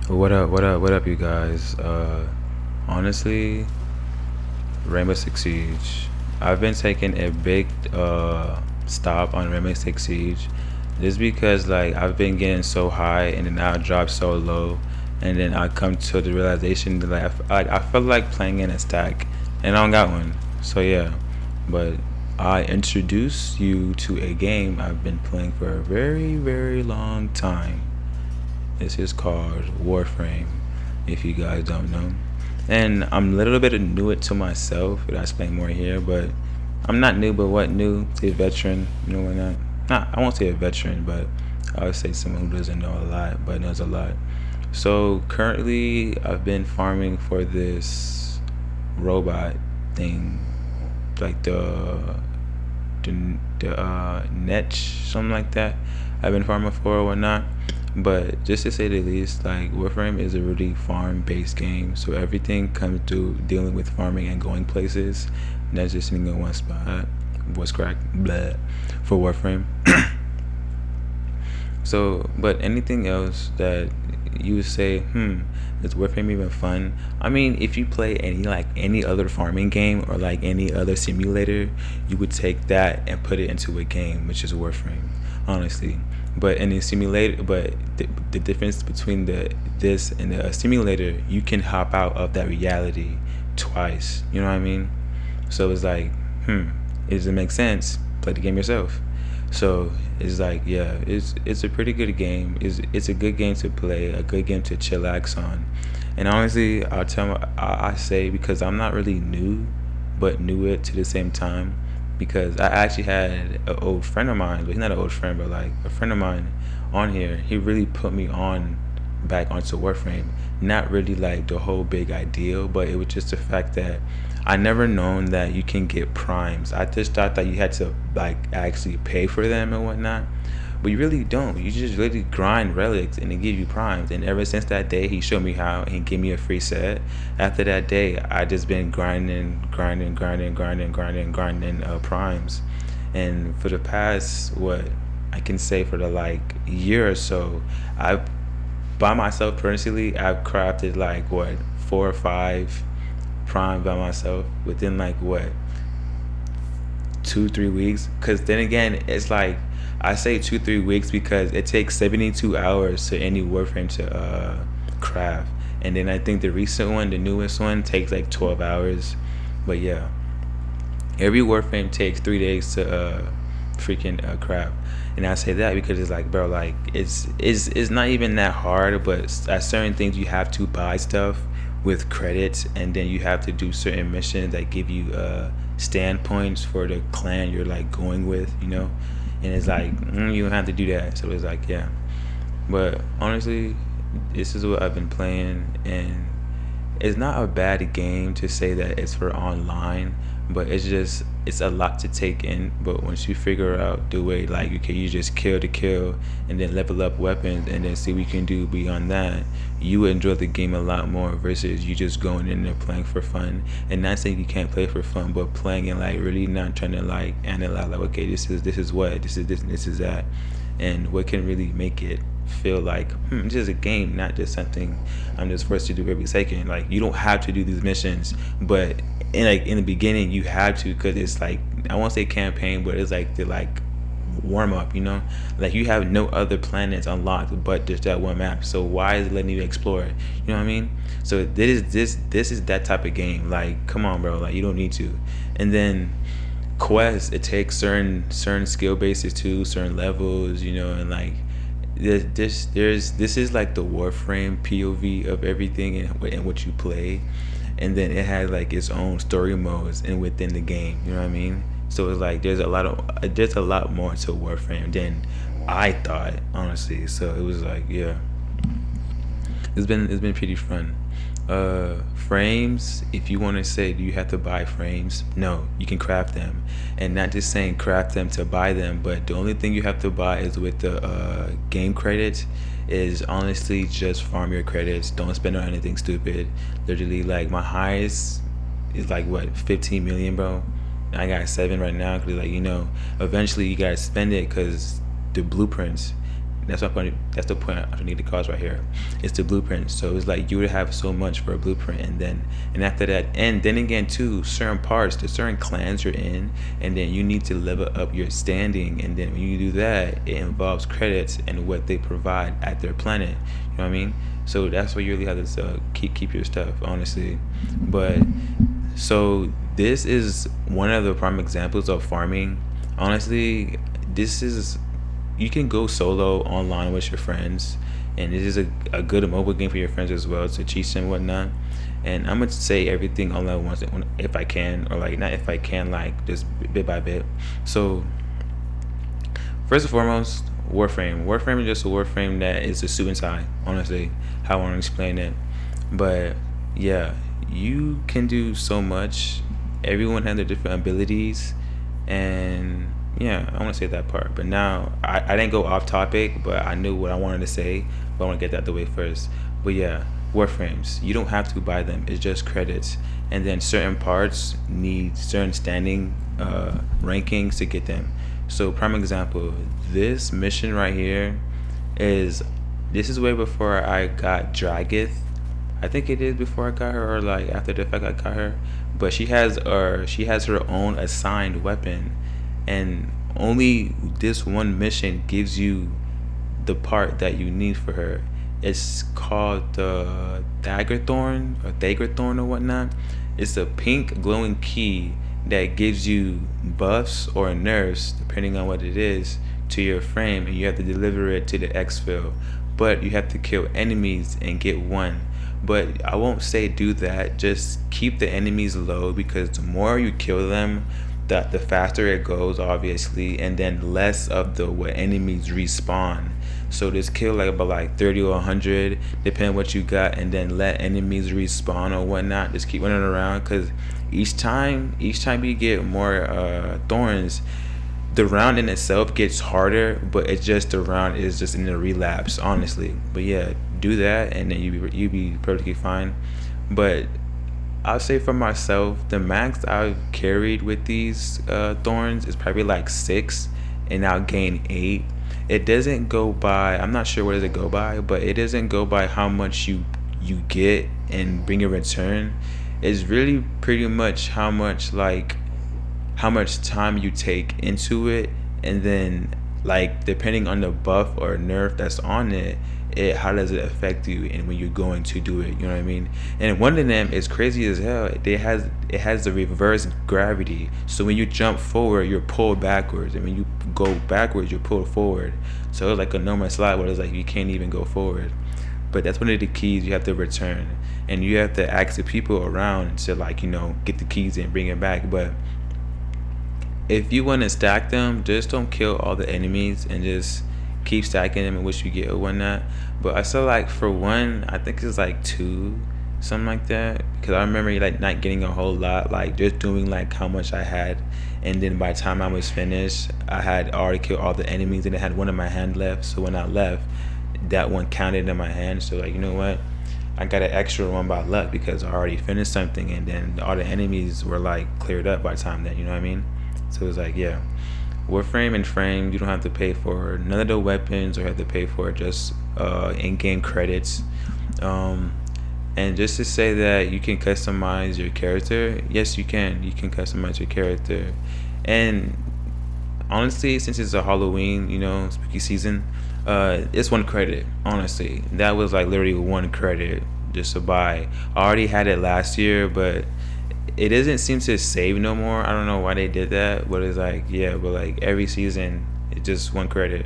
What up, what up, what up, you guys? Honestly, Rainbow Six Siege. I've been taking a big stop on Rainbow Six Siege just because like I've been getting so high and then I drop so low, and then I come to the realization that I feel like playing in a stack and I don't got one. So yeah, but I introduce you to a game I've been playing for a very, very long time. This is called Warframe, if you guys don't know. And I'm a little bit new it to myself, but I explain more here. But I'm not new, but what new? Say veteran, you know what not? Not, I won't say a veteran, but I would say someone who doesn't know a lot, but knows a lot. So currently, I've been farming for this robot thing, like the net, something like that. I've been farming for or whatnot. But just to say the least, like Warframe is a really farm-based game, so everything comes through dealing with farming and going places, not just sitting in one spot. What's crack? Blah. For Warframe. So, but anything else that you would say, is Warframe even fun? I mean, if you play any other farming game or like any other simulator, you would take that and put it into a game, which is Warframe, honestly. But in a simulator, but the difference between this and a simulator, you can hop out of that reality twice. You know what I mean? So it's like, it doesn't make sense. Play the game yourself. So it's like, yeah, it's a pretty good game. It's a good game to play, a good game to chillax on. And honestly, I say, because I'm not really new, but knew it to the same time, because I actually had an old friend of mine, but he's not an old friend, but like a friend of mine on here. He really put me on back onto Warframe. Not really like the whole big ideal, but it was just the fact that I never known that you can get primes. I just thought that you had to like actually pay for them and whatnot, but you really don't. You just really grind relics and they give you primes. And ever since that day, he showed me how and he gave me a free set. After that day, I just been grinding primes. And for the past, what I can say, for the like year or so, I've by myself personally, I've crafted like what 4 or 5 prime by myself within like what 2-3 weeks. Because then again, it's like I say 2-3 weeks because it takes 72 hours to any Warframe to craft, and then I think the recent one, the newest one, takes like 12 hours. But yeah, every Warframe takes 3 days to freaking craft. And I say that because it's like, bro, like it's not even that hard, but at certain things you have to buy stuff with credits, and then you have to do certain missions that give you standpoints for the clan you're like going with, you know. And it's like, you don't have to do that. So it's like, yeah. But honestly, this is what I've been playing, and it's not a bad game to say that it's for online, but it's a lot to take in. But once you figure out the way, like, okay, you just kill to kill and then level up weapons and then see what you can do beyond that, you enjoy the game a lot more versus you just going in there playing for fun. And not saying you can't play for fun, but playing and like really not trying to like analyze like, okay, this is what this is, this is that, and what can really make it feel like this is a game, not just something I'm just forced to do every second. Like, you don't have to do these missions, but in the beginning you have to, because it's like, I won't say campaign, but it's like the like warm up, you know. Like, you have no other planets unlocked but just that one map, so why is it letting you explore it? You know what I mean? So this is that type of game. Like, come on, bro, like, you don't need to. And then quests, it takes certain skill bases too, certain levels, you know. And like, this is like the Warframe POV of everything and what you play, and then it has like its own story modes and within the game, you know what I mean? So it's like there's a lot more to Warframe than I thought, honestly. So it was like, yeah, it's been pretty fun. Frames, if you want to say, do you have to buy frames? No, you can craft them. And not just saying craft them to buy them, but the only thing you have to buy is with the game credits. Is honestly just farm your credits. Don't spend on anything stupid. Literally, like, my highest is like what, 15 million, bro. I got 7 right now, because like, you know, eventually you gotta spend it, because the blueprints, That's the point underneath the cards right here. It's the blueprint. So it's like you would have so much for a blueprint, and after that, and then again too, certain parts, there's certain clans you're in, and then you need to level up your standing, and then when you do that, it involves credits and what they provide at their planet. You know what I mean? So that's where you really have to keep your stuff, honestly. But so this is one of the prime examples of farming. Honestly, this is, you can go solo online with your friends, and this is a good mobile game for your friends as well to cheat and whatnot. And I'm gonna say everything all at once if I can, or like not if I can, like just bit by bit. So first and foremost, Warframe. Warframe is just a Warframe that is a suit and tie. Honestly, how I want to explain it. But yeah, you can do so much. Everyone has their different abilities, and yeah, I want to say that part. But now I didn't go off topic, but I knew what I wanted to say, but I want to get that the way first. But yeah, Warframes, you don't have to buy them, it's just credits. And then certain parts need certain standing rankings to get them. So prime example, this mission right here this is way before I got Dragith. I think it is before I got her, or like after the fact I got her. But she has her own assigned weapon, and only this one mission gives you the part that you need for her. It's called the Daggerthorn or whatnot. It's a pink glowing key that gives you buffs or nerfs depending on what it is to your frame, and you have to deliver it to the exfil. But you have to kill enemies and get one. But I won't say do that, just keep the enemies low, because the more you kill them, the faster it goes, obviously, and then less of the what enemies respawn. So just kill like about like 30 or 100, depending what you got, and then let enemies respawn or whatnot. Just keep running around, because each time you get more thorns, the round in itself gets harder, but it's just the round is just in a relapse, honestly. But yeah, do that, and then you be perfectly fine. But I'll say for myself, the max I've carried with these thorns is probably like 6, and I'll gain 8. It doesn't go by, I'm not sure what does it go by, but it doesn't go by how much you get and bring a return. It's really pretty much how much time you take into it, and then like depending on the buff or nerf that's on it, how does it affect you and when you're going to do it, you know what I mean? And one of them is crazy as hell. It has the reverse gravity, so when you jump forward you're pulled backwards, and when you go backwards you're pulled forward. So it's like a normal slide where it's like you can't even go forward. But that's one of the keys you have to return, and you have to ask the people around to like, you know, get the keys and bring it back. But if you want to stack them, just don't kill all the enemies and just keep stacking them and wish you get or whatnot. But I saw like for one, I think it's like 2, something like that, because I remember like not getting a whole lot, like just doing like how much I had, and then by the time I was finished I had already killed all the enemies, and I had one in my hand left. So when I left, that one counted in my hand. So like, you know what, I got an extra one by luck because I already finished something, and then all the enemies were like cleared up by the time that, you know what I mean? So it's like, yeah, Warframe and Frame, you don't have to pay for none of the weapons, or have to pay for just in-game credits. And just to say that you can customize your character, yes you can customize your character. And honestly, since it's a Halloween, you know, spooky season, it's 1 credit. Honestly, that was like literally 1 credit just to buy. I already had it last year, but it doesn't seem to save no more. I don't know why they did that, but it's like, yeah, but like every season it's just 1 credit.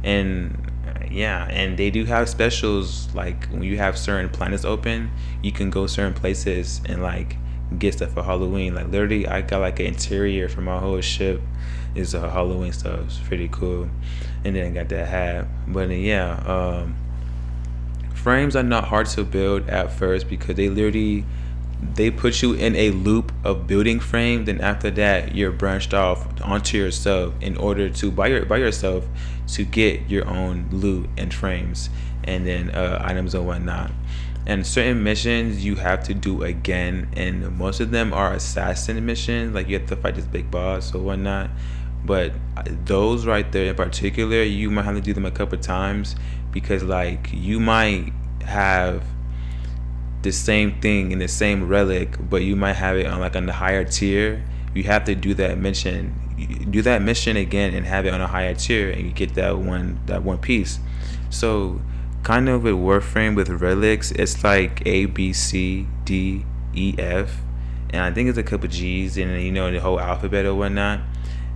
And yeah, and they do have specials, like when you have certain planets open, you can go certain places and like get stuff for Halloween. Like literally I got like an interior for my whole ship is Halloween stuff. It's pretty cool. And then I got that hat. But yeah, frames are not hard to build at first, because they put you in a loop of building frame. Then after that you're branched off onto yourself in order to by yourself to get your own loot and frames, and then items and whatnot. And certain missions you have to do again, and most of them are assassin missions, like you have to fight this big boss or whatnot. But those right there in particular, you might have to do them a couple times, because like you might have the same thing in the same relic, but you might have it on like on the higher tier. You have to do that mission, again, and have it on a higher tier, and you get that one piece. So kind of with Warframe with relics, it's like A B C D E F, and I think it's a couple G's, and the whole alphabet or whatnot.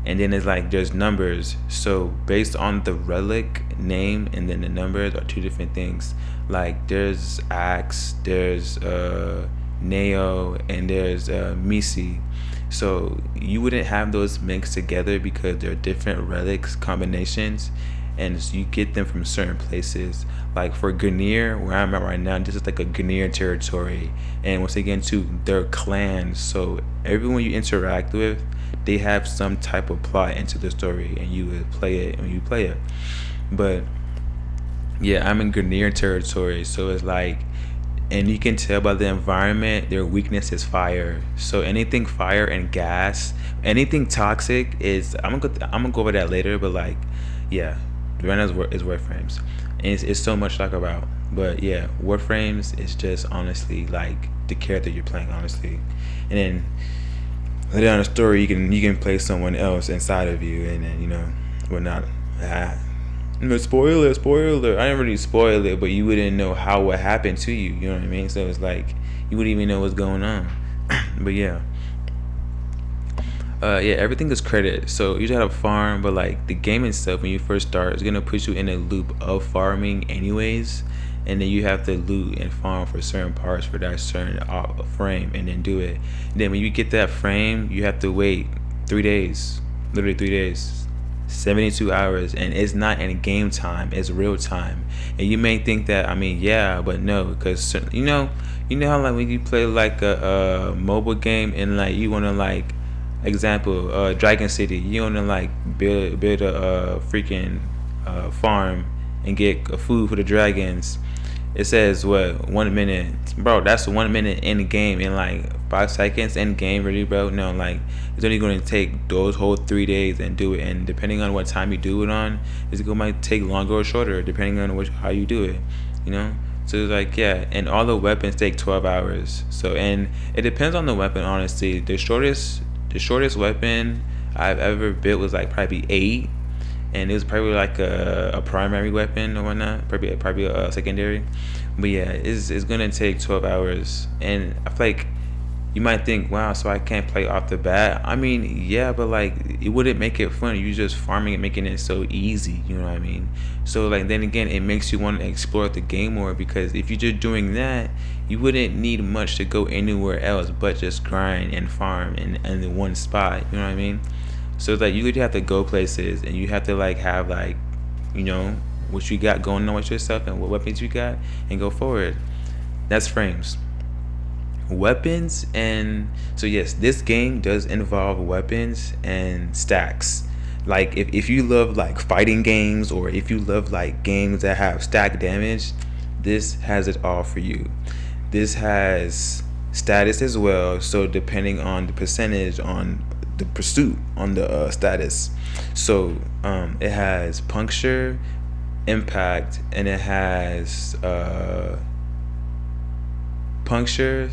And then it's like there's numbers. So based on the relic name and then the numbers are two different things. Like there's Axe, there's Neo, and there's Misi. So you wouldn't have those mixed together because they're different relics combinations, and so you get them from certain places. Like for Ganir, where I'm at right now, this is like a Ganir territory, and once again, too, they're clans. So everyone you interact with, they have some type of plot into the story, and you would play it when you play it. But yeah, I'm in Ganir territory, so it's like, and you can tell by the environment their weakness is fire. So anything fire and gas, anything toxic is, I'm gonna go over that later. But like, yeah, right now is Warframes, and it's so much to talk about. But yeah, Warframes is just honestly like the character you're playing, honestly. And then later on the story, you can play someone else inside of you, and then whatnot. Spoiler. I didn't really spoil it, but you wouldn't know how what happened to you. You know what I mean? So it's like you wouldn't even know what's going on. But yeah. Yeah, everything is credit. So you just have a farm, but like the game itself, when you first start, is gonna put you in a loop of farming anyways, and then you have to loot and farm for certain parts for that certain frame, and then do it. And then when you get that frame, you have to wait 3 days, literally 3 days. 72 hours, and it's not in game time, it's real time. And you may think that, I mean, yeah, but no, because how like when you play like a mobile game, and like you want to, like, example, Dragon City, you want to like build a freaking farm and get food for the dragons. It says what, 1 minute, bro? That's 1 minute in the game, in like 5 seconds in game, really, bro. No, like it's only going to take those whole 3 days and do it. And depending on what time you do it on, might take longer or shorter depending on how you do it. So it's like, yeah, and all the weapons take 12 hours. So, and it depends on the weapon, honestly. The shortest weapon I've ever built was like probably 8, and it was probably like a primary weapon or whatnot, probably a secondary. But yeah, it's gonna take 12 hours, and I feel like you might think, wow, so I can't play off the bat. I mean, yeah, but like it wouldn't make it fun. You're just farming and making it so easy, you know what I mean? So like then again, it makes you want to explore the game more, because if you're just doing that, you wouldn't need much to go anywhere else but just grind and farm in one spot, you know what I mean? So it's like you would have to go places, and you have to like have like, what you got going on with yourself and what weapons you got, and go forward. That's frames. Weapons, and so yes, this game does involve weapons and stacks. Like if you love like fighting games, or if you love like games that have stack damage, this has it all for you. This has status as well, so depending on the percentage on the pursuit on the status. So it has puncture, impact, and it has puncture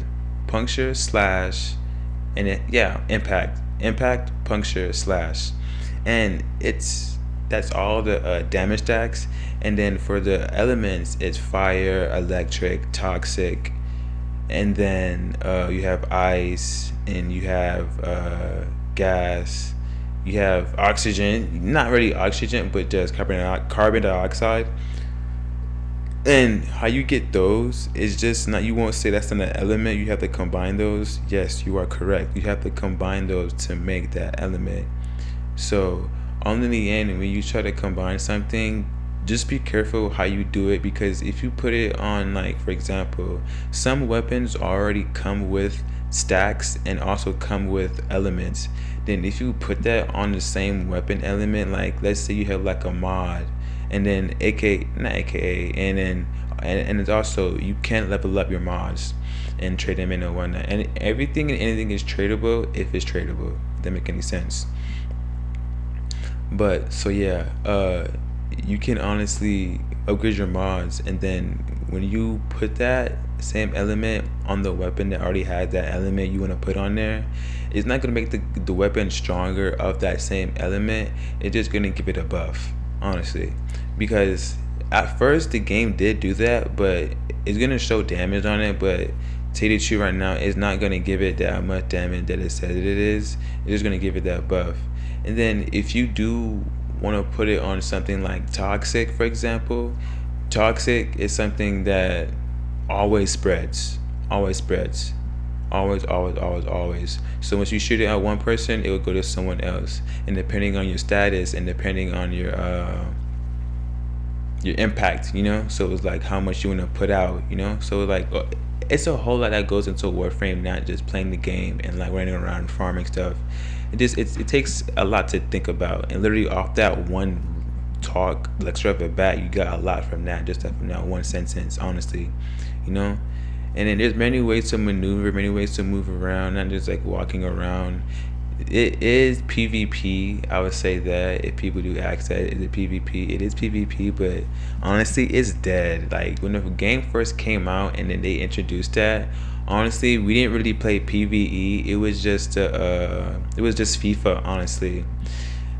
slash, and impact, puncture, slash, and that's all the damage stacks. And then for the elements, it's fire, electric, toxic, and then you have ice, and you have gas, you have oxygen, not really oxygen, but just carbon dioxide. And how you get those is just not, you won't say that's an element, you have to combine those. Yes, you are correct, you have to combine those to make that element. So on the end, when you try to combine something, just be careful how you do it, because if you put it on, like for example, some weapons already come with stacks and also come with elements. Then if you put that on the same weapon element, like let's say you have like a mod, and then and then and it's also, you can't level up your mods and trade them in or whatnot, and everything and anything is tradable if it's tradable. If that make any sense. But so yeah, you can honestly upgrade your mods, and then when you put that same element on the weapon that already had that element you want to put on there, it's not gonna make the weapon stronger of that same element. It's just gonna give it a buff, honestly, because at first the game did do that, but it's gonna show damage on it, but tell you the truth right now, it's not gonna give it that much damage that it says it is. It's just gonna give it that buff. And then if you do want to put it on something like toxic, for example, toxic is something that always spreads, always spreads, always. So once you shoot it at one person, it will go to someone else, and depending on your status and depending on your impact, so it's like how much you want to put out, so like it's a whole lot that goes into Warframe, not just playing the game and like running around farming stuff. It takes a lot to think about, and literally off that one talk, like straight off the bat, you got a lot from that, just from that one sentence, honestly, and then there's many ways to maneuver, many ways to move around, not just like walking around. It is PvP. I would say that if people do ask that, is it PvP? It is PvP, but honestly, it's dead. Like when the game first came out and then they introduced that, honestly, we didn't really play PvE. It was just FIFA, honestly.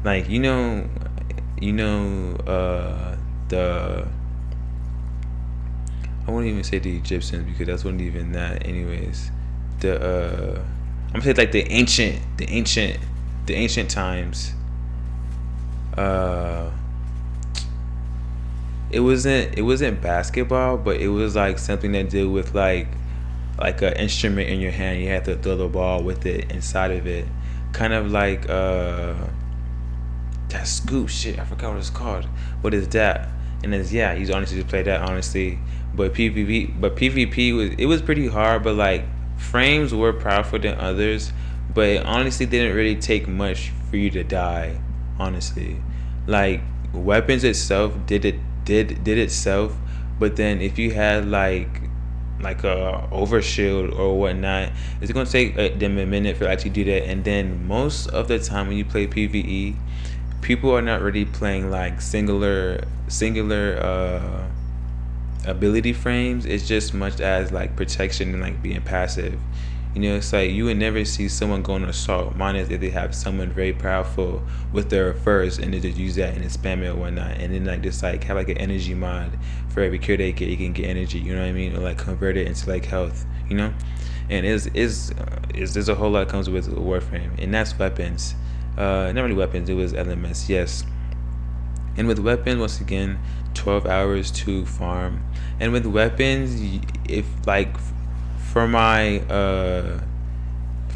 Like the I won't even say the Egyptians because that's wasn't even that, anyways. I'm gonna say like the ancient times. It wasn't basketball, but it was like something that did with like an instrument in your hand. You had to throw the ball with it inside of it, kind of like that scoop shit. I forgot what it's called. What is that? And it's he's honestly just played that, honestly. But PvP was pretty hard, but like frames were powerful than others, but it honestly didn't really take much for you to die, honestly. Like weapons itself did itself, but then if you had like a overshield or whatnot, it's gonna take them a minute for actually do that. And then most of the time when you play PvE, people are not really playing like singular ability frames. It's just much as like protection and like being passive. It's like you would never see someone go on assault minus if they have someone very powerful with their first and they just use that and then spam it or whatnot, and then like just like have like an energy mod for every kill they get, you can get energy, you know what I mean, or like convert it into like health, and there's a whole lot that comes with Warframe, and that's weapons. Not really weapons, it was elements, yes. And with weapons, once again, 12 hours to farm. And with weapons, if like for my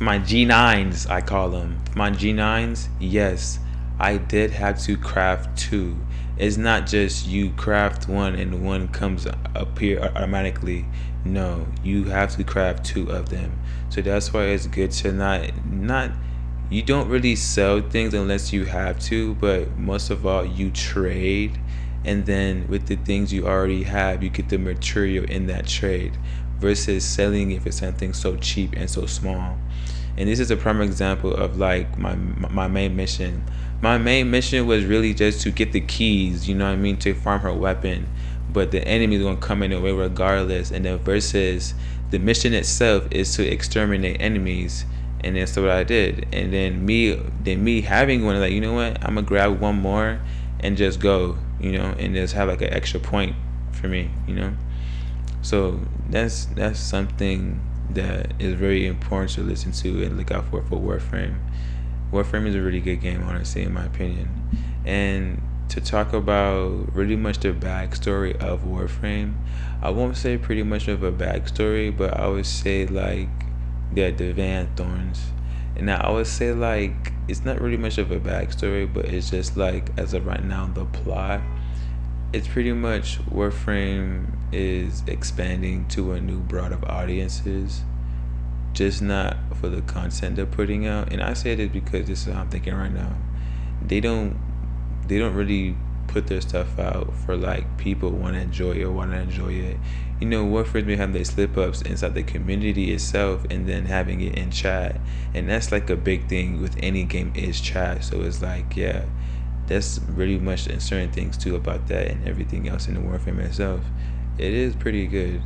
G9s, I call them, for my G9s, yes, I did have to craft 2. It's not just you craft one and one comes up here automatically. No, you have to craft 2 of them. So that's why it's good to not you don't really sell things unless you have to, but most of all you trade, and then with the things you already have, you get the material in that trade versus selling it for something so cheap and so small. And this is a prime example of like my main mission. My main mission was really just to get the keys, to farm her weapon, but the enemy is going to come in a way regardless. And then versus the mission itself is to exterminate enemies. And then so what I did, and then me having one, like, you know what, I'm gonna grab one more and just go, and just have like an extra point for me, So that's something that is very important to listen to and look out for Warframe. Warframe is a really good game, honestly, in my opinion. And to talk about really much the backstory of Warframe, I won't say pretty much of a backstory, but I would say like the Van Thorns. And I would say like it's not really much of a backstory, but it's just like as of right now the plot. It's pretty much Warframe is expanding to a new broad of audiences, just not for the content they're putting out. And I say this because this is how I'm thinking right now. They don't really put their stuff out for like people want to enjoy it or want to enjoy it. Warframe may have their slip ups inside the community itself and then having it in chat, and that's like a big thing with any game is chat. So it's like, yeah, that's really much in certain things too about that and everything else in the Warframe itself. It is pretty good.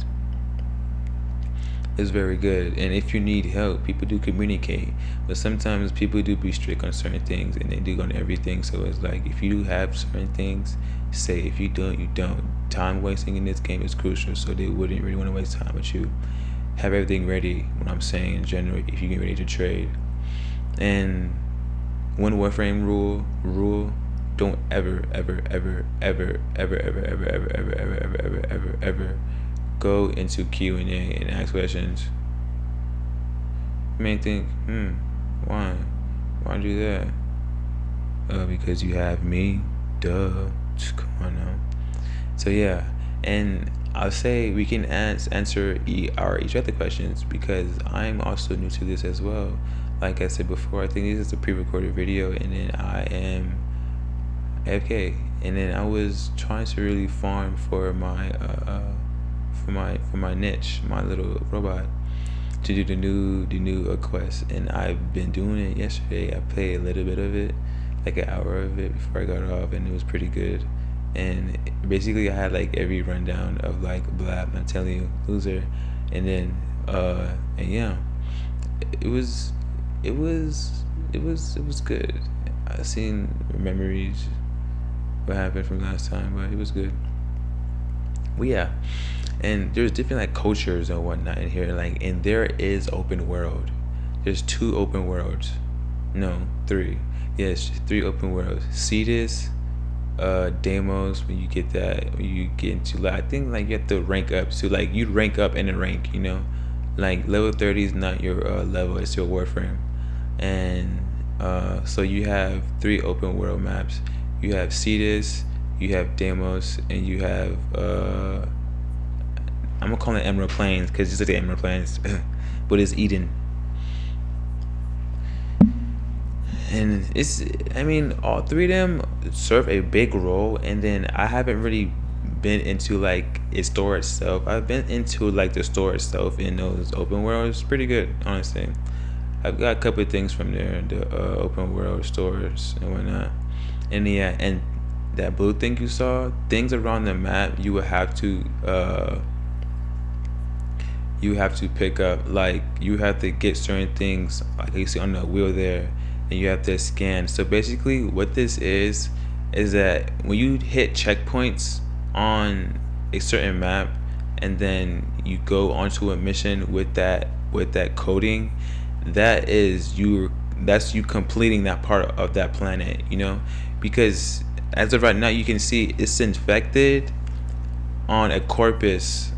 It's very good. And if you need help, people do communicate. But sometimes people do be strict on certain things and they do on everything. So it's like, if you have certain things, say. If you don't, you don't. Time wasting in this game is crucial, so they wouldn't really want to waste time with you. Have everything ready, what I'm saying in general, if you get ready to trade. And one Warframe rule, don't ever go into Q&A and ask questions. You may think, why do that? Because you have me, duh. Just come on now. So yeah, and I'll say we can answer each other questions, because I'm also new to this as well. Like I said before, I think this is a pre-recorded video, and then I am AFK, and then I was trying to really farm for my for my niche, my little robot, to do the new quest, and I've been doing it. Yesterday I played a little bit of it, like an hour of it before I got off, and it was pretty good. And basically I had like every rundown of like blab, I'm telling you, loser. And then and yeah, it was good. I seen memories what happened from last time, but it was good. Well, yeah, and there's different like cultures and whatnot in here, like, and there is open world. There's 2 open worlds, no, 3. Yes, 3 open worlds. See this, Deimos. When you get that, when you get into, like, I think like you have to rank up. So like you rank up in a rank, you know, like level 30 is not your level, it's your Warframe. And so you have 3 open world maps. You have Cetus, you have Deimos, and you have I'm gonna call it Emerald Plains, because it's like the Emerald Plains, but it's Eden. And it's, I mean, all 3 of them serve a big role. And then I haven't really been into like its store itself. I've been into like the store itself in those open worlds. It's pretty good, honestly. I've got a couple of things from there, the open world stores and whatnot. And yeah, and that blue thing you saw, things around the map, you will have to pick up. Like, you have to get certain things, like you see on the wheel there, and you have to scan. So basically what this is that when you hit checkpoints on a certain map, and then you go onto a mission with that coding, that's you completing that part of that planet, you know. Because as of right now, you can see it's infected on a Corpus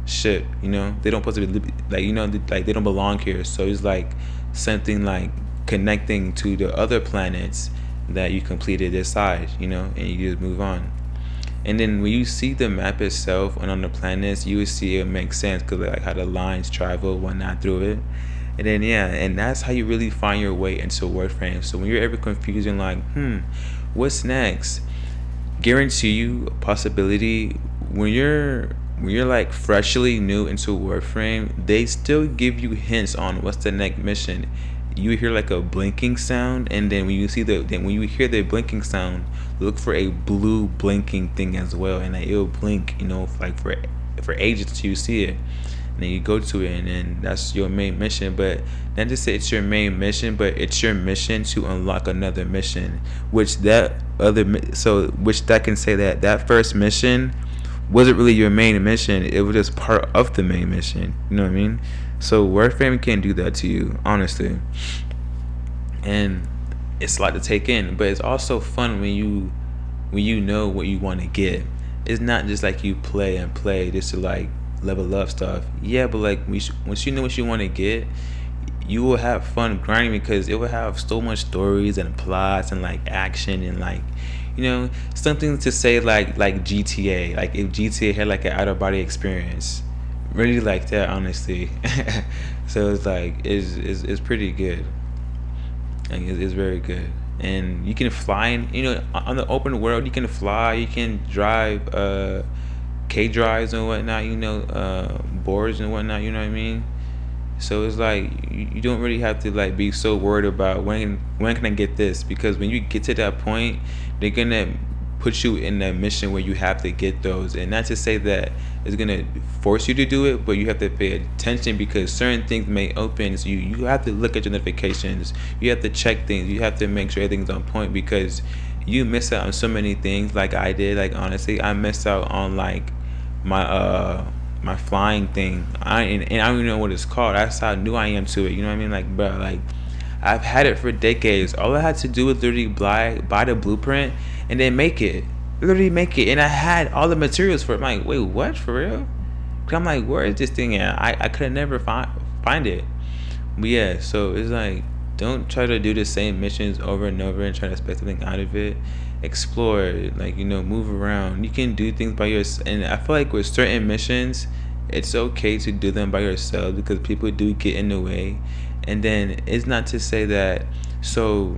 ship, you know. They don't supposed to be, like, you know, like they don't belong here. So it's like something like connecting to the other planets that you completed this side, you know, and you just move on. And then when you see the map itself and on the planets, you will see it makes sense, because like how the lines travel, whatnot, through it. And then yeah, and that's how you really find your way into Warframe. So when you're ever confused and like, what's next? Guarantee you a possibility, when you're like freshly new into Warframe, they still give you hints on what's the next mission. You hear like a blinking sound, and then when you hear the blinking sound, look for a blue blinking thing as well, and like, it'll blink, you know, like for ages till you see it. And then you go to it, and then that's your main mission. But not to say it's your main mission, but it's your mission to unlock another mission, which that can say that first mission wasn't really your main mission. It was just part of the main mission, you know what I mean? So Warframe can't do that to you, honestly. And it's a lot to take in, but it's also fun when you know what you want to get. It's not just like you play just to like level up stuff. Yeah, but like once you know what you want to get, you will have fun grinding, because it will have so much stories and plots and like action and like, you know, something to say like GTA. Like if GTA had like an out of body experience, really like that, honestly. So it's like it's pretty good. Like it's very good. And you can fly, and you know, on the open world you can fly, you can drive K drives and whatnot, you know, boards and whatnot, you know what I mean? So it's like you don't really have to like be so worried about when can I get this, because when you get to that point, they're gonna put you in a mission where you have to get those. And not to say that it's gonna force you to do it, but you have to pay attention because certain things may open. So you have to look at your notifications, you have to check things, you have to make sure everything's on point, because you miss out on so many things. Like I did, like honestly I missed out on like my flying thing. And I don't even know what it's called. That's how new I am to it. You know what I mean? Like, bro, like I've had it for decades. All I had to do was literally buy the blueprint and then make it. Literally make it. And I had all the materials for it. I'm like, wait, what? For real? Cause I'm like, where is this thing at? I could have never find it. But yeah, so it's like, don't try to do the same missions over and over and try to expect something out of it. Explore, like, you know, move around. You can do things by yourself. And I feel like with certain missions, it's okay to do them by yourself because people do get in the way. And then it's not to say that. So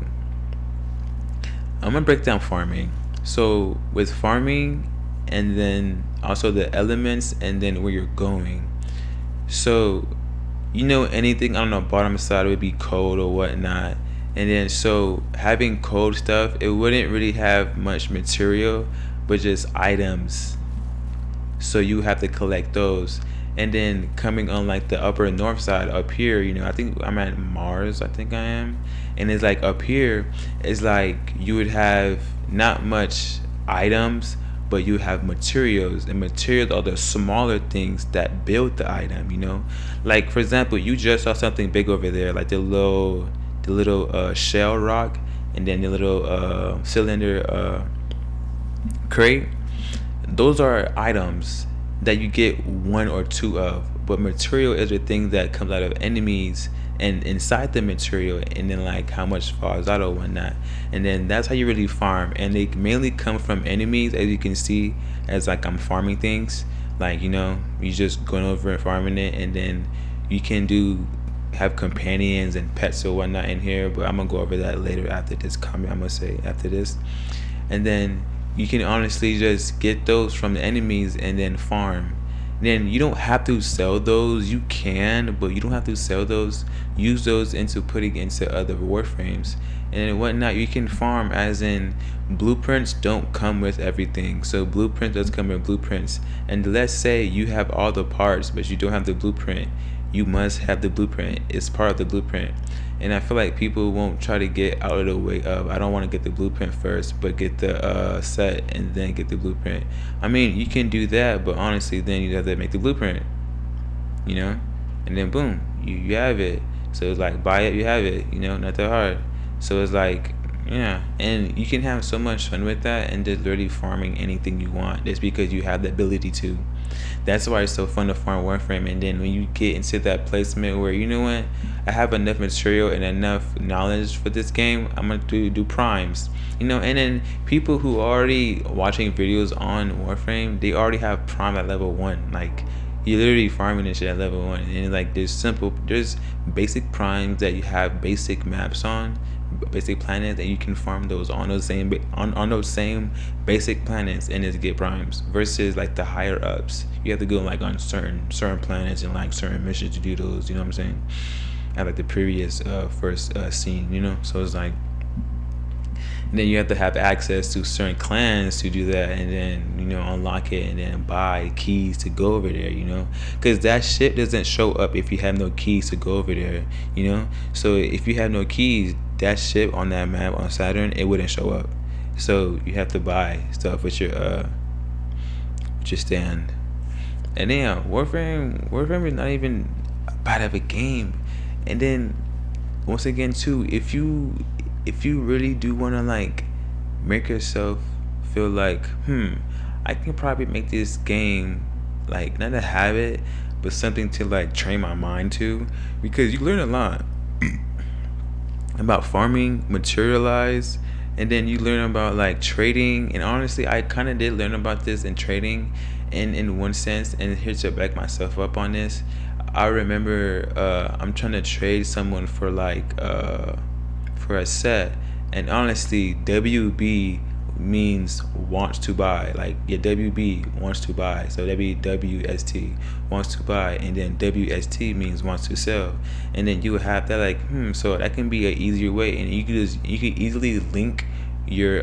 I'm gonna break down farming. So with farming, and then also the elements, and then where you're going. So you know, anything on the bottom side would be code or whatnot. And then so having code stuff, it wouldn't really have much material, but just items. So you have to collect those. And then coming on like the upper north side up here, you know, I think I'm at Mars, I think I am. And it's like up here, it's like you would have not much items, but you have materials, and materials are the smaller things that build the item, you know. Like for example, you just saw something big over there, like the little shell rock, and then the little cylinder crate. Those are items that you get one or two of, but material is the thing that comes out of enemies and inside the material, and then like how much falls out or whatnot. And then that's how you really farm, and they mainly come from enemies, as you can see, as like I'm farming things. Like, you know, you just going over and farming it, and then you can have companions and pets or whatnot in here, but I'm gonna go over that later after this comment. I'm gonna say after this. And then you can honestly just get those from the enemies and then farm. Then you don't have to sell those. You can, but you don't have to sell those. Use those into putting into other warframes and whatnot. You can farm, as in blueprints don't come with everything. So blueprint does come with blueprints. And let's say you have all the parts, but you don't have the blueprint. You must have the blueprint. It's part of the blueprint. And I feel like people won't try to get out of the way of, I don't want to get the blueprint first, but get the set and then get the blueprint. I mean, you can do that, but honestly, then you have to make the blueprint, you know, and then boom, you have it. So it's like, buy it, you have it, you know, not that hard. So it's like, yeah, and you can have so much fun with that and just literally farming anything you want. It's because you have the ability to. That's why it's so fun to farm Warframe. And then when you get into that placement where, you know what, I have enough material and enough knowledge for this game, I'm gonna do primes, you know. And then people who are already watching videos on Warframe, they already have prime at level 1. Like, you're literally farming this shit at level 1. And like, there's basic primes that you have basic maps on, basic planets, and you can farm those on those same on those same basic planets and just get primes. Versus like the higher ups, you have to go like on certain planets and like certain missions to do those, you know what I'm saying, at like the previous first scene, you know. So it's like, and then you have to have access to certain clans to do that, and then, you know, unlock it and then buy keys to go over there, you know, because that shit doesn't show up if you have no keys to go over there, you know. So if you have no keys, that shit on that map on Saturn, it wouldn't show up. So you have to buy stuff with your stand. And then yeah, Warframe is not even bad of a game. And then once again too, if you really do want to like make yourself feel like, I can probably make this game like not a habit, but something to like train my mind to, because you learn a lot about farming, materialize, and then you learn about like trading. And honestly, I kind of did learn about this in trading in one sense. And here to back myself up on this, I remember I'm trying to trade someone for like for a set, and honestly WB means wants to buy, like your WB wants to buy, so that'd be WST wants to buy, and then WST means wants to sell, and then you would have that like so that can be an easier way, and you could easily link your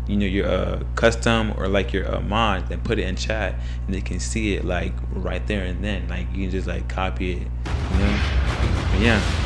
your custom or like your mod and put it in chat, and they can see it like right there and then, like you can just like copy it, you know. But yeah.